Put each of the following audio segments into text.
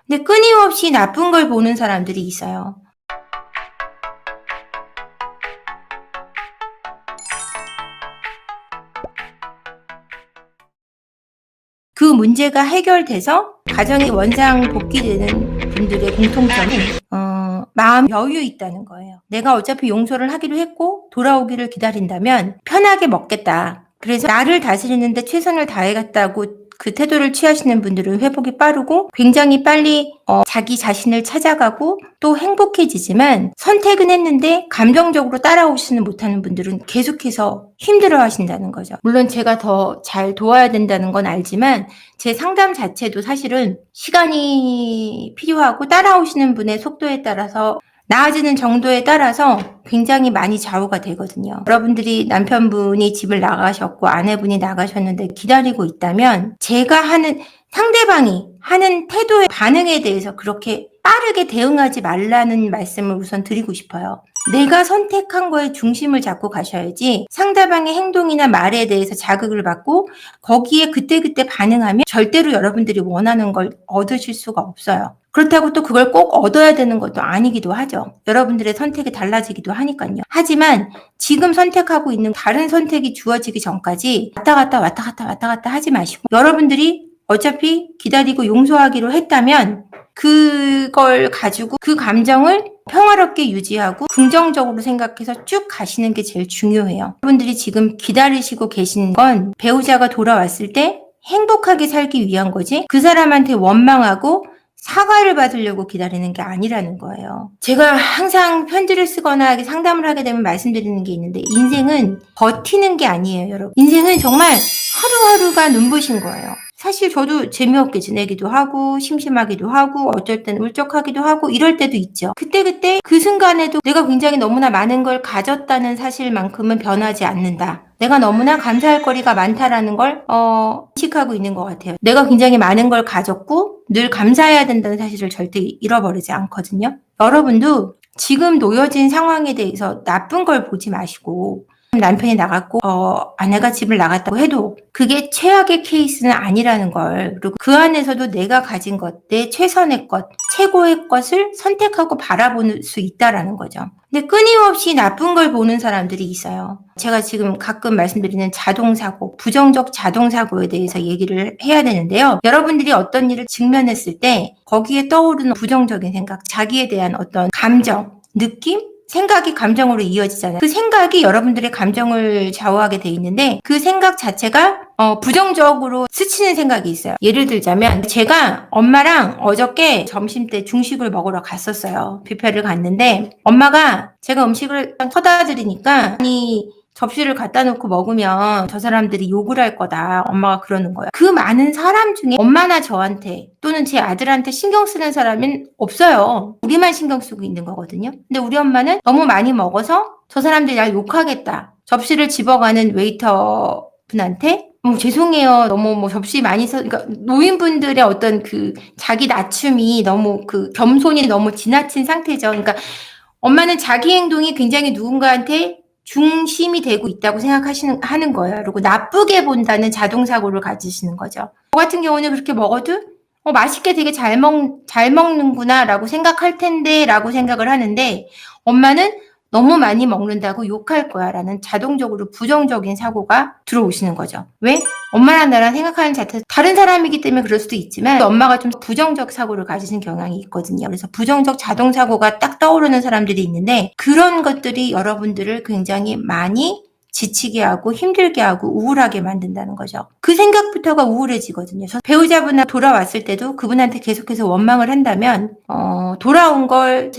근데 끊임없이 나쁜 걸 보는 사람들이 있어요. 그 문제가 해결돼서 가정이 원상 복귀되는 분들의 공통점은 마음 여유 있다는 거예요. 내가 어차피 용서를 하기로 했고 돌아오기를 기다린다면 편하게 먹겠다. 그래서 나를 다스리는데 최선을 다해갔다고 그 태도를 취하시는 분들은 회복이 빠르고 굉장히 빨리 자기 자신을 찾아가고 또 행복해지지만 선택은 했는데 감정적으로 따라오지는 못하는 분들은 계속해서 힘들어 하신다는 거죠. 물론 제가 더 잘 도와야 된다는 건 알지만 제 상담 자체도 사실은 시간이 필요하고 따라오시는 분의 속도에 따라서 나아지는 정도에 따라서 굉장히 많이 좌우가 되거든요. 여러분들이 남편분이 집을 나가셨고 아내분이 나가셨는데 기다리고 있다면 제가 하는 상대방이 하는 태도의 반응에 대해서 그렇게 빠르게 대응하지 말라는 말씀을 우선 드리고 싶어요. 내가 선택한 거에 중심을 잡고 가셔야지 상대방의 행동이나 말에 대해서 자극을 받고 거기에 그때그때 반응하면 절대로 여러분들이 원하는 걸 얻으실 수가 없어요. 그렇다고 또 그걸 꼭 얻어야 되는 것도 아니기도 하죠. 여러분들의 선택이 달라지기도 하니까요. 하지만 지금 선택하고 있는 다른 선택이 주어지기 전까지 왔다 갔다 하지 마시고 여러분들이 어차피 기다리고 용서하기로 했다면 그걸 가지고 그 감정을 평화롭게 유지하고 긍정적으로 생각해서 쭉 가시는 게 제일 중요해요. 여러분들이 지금 기다리시고 계신 건 배우자가 돌아왔을 때 행복하게 살기 위한 거지 그 사람한테 원망하고 사과를 받으려고 기다리는 게 아니라는 거예요. 제가 항상 편지를 쓰거나 상담을 하게 되면 말씀드리는 게 있는데 인생은 버티는 게 아니에요, 여러분. 인생은 정말 하루하루가 눈부신 거예요. 사실 저도 재미없게 지내기도 하고 심심하기도 하고 어쩔 땐 울적하기도 하고 이럴 때도 있죠. 그때 그 순간에도 내가 굉장히 너무나 많은 걸 가졌다는 사실만큼은 변하지 않는다. 내가 너무나 감사할 거리가 많다라는 걸 인식하고 있는 것 같아요. 내가 굉장히 많은 걸 가졌고 늘 감사해야 된다는 사실을 절대 잃어버리지 않거든요. 여러분도 지금 놓여진 상황에 대해서 나쁜 걸 보지 마시고 남편이 나갔고 아내가 집을 나갔다고 해도 그게 최악의 케이스는 아니라는 걸 그리고 그 안에서도 내가 가진 것, 내 최선의 것, 최고의 것을 선택하고 바라볼 수 있다라는 거죠. 근데 끊임없이 나쁜 걸 보는 사람들이 있어요. 제가 지금 가끔 말씀드리는 자동사고, 부정적 자동사고에 대해서 얘기를 해야 되는데요. 여러분들이 어떤 일을 직면했을 때 거기에 떠오르는 부정적인 생각, 자기에 대한 어떤 감정, 느낌? 생각이 감정으로 이어지잖아요. 그 생각이 여러분들의 감정을 좌우하게 돼 있는데 그 생각 자체가 부정적으로 스치는 생각이 있어요. 예를 들자면 제가 엄마랑 어저께 점심때 중식을 먹으러 갔었어요. 뷔페를 갔는데 엄마가 제가 음식을 퍼다 드리니까 아니 접시를 갖다 놓고 먹으면 저 사람들이 욕을 할 거다. 엄마가 그러는 거예요. 그 많은 사람 중에 엄마나 저한테 또는 제 아들한테 신경 쓰는 사람은 없어요. 우리만 신경 쓰고 있는 거거든요. 근데 우리 엄마는 너무 많이 먹어서 저 사람들이 날 욕하겠다. 접시를 집어가는 웨이터 분한테 죄송해요. 너무 접시 많이 그러니까 노인분들의 어떤 그 자기 낮춤이 너무 그 겸손이 너무 지나친 상태죠. 그러니까 엄마는 자기 행동이 굉장히 누군가한테 중심이 되고 있다고 하는 거예요. 그리고 나쁘게 본다는 자동사고를 가지시는 거죠. 저 같은 경우는 그렇게 먹어도 맛있게 되게 잘 먹는구나 라고 생각할 텐데 라고 생각을 하는데 엄마는 너무 많이 먹는다고 욕할 거야 라는 자동적으로 부정적인 사고가 들어오시는 거죠. 왜? 엄마랑 나랑 생각하는 자체 다른 사람이기 때문에 그럴 수도 있지만 엄마가 좀 부정적 사고를 가지신 경향이 있거든요. 그래서 부정적 자동사고가 딱 떠오르는 사람들이 있는데 그런 것들이 여러분들을 굉장히 많이 지치게 하고 힘들게 하고 우울하게 만든다는 거죠. 그 생각부터가 우울해지거든요. 배우자분이 돌아왔을 때도 그분한테 계속해서 원망을 한다면 돌아온 걸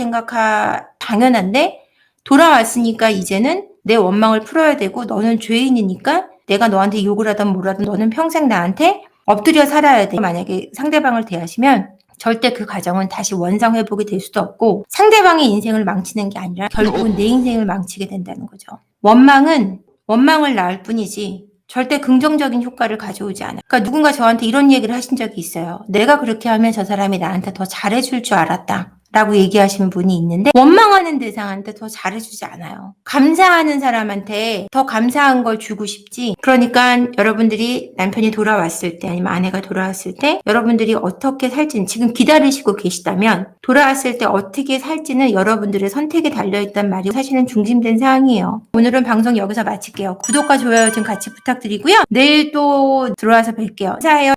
당연한데 돌아왔으니까 이제는 내 원망을 풀어야 되고 너는 죄인이니까 내가 너한테 욕을 하든 뭐라든 너는 평생 나한테 엎드려 살아야 돼. 만약에 상대방을 대하시면 절대 그 가정은 다시 원상 회복이 될 수도 없고 상대방의 인생을 망치는 게 아니라 결국은 내 인생을 망치게 된다는 거죠. 원망을 낳을 뿐이지 절대 긍정적인 효과를 가져오지 않아요. 그러니까 누군가 저한테 이런 얘기를 하신 적이 있어요. 내가 그렇게 하면 저 사람이 나한테 더 잘해줄 줄 알았다. 라고 얘기하시는 분이 있는데 원망하는 대상한테 더 잘해주지 않아요. 감사하는 사람한테 더 감사한 걸 주고 싶지. 그러니까 여러분들이 남편이 돌아왔을 때 아니면 아내가 돌아왔을 때 여러분들이 어떻게 살지는 지금 기다리시고 계시다면 돌아왔을 때 어떻게 살지는 여러분들의 선택에 달려있단 말이 사실은 중심된 사항이에요. 오늘은 방송 여기서 마칠게요. 구독과 좋아요 좀 같이 부탁드리고요. 내일 또 들어와서 뵐게요. 감사해요.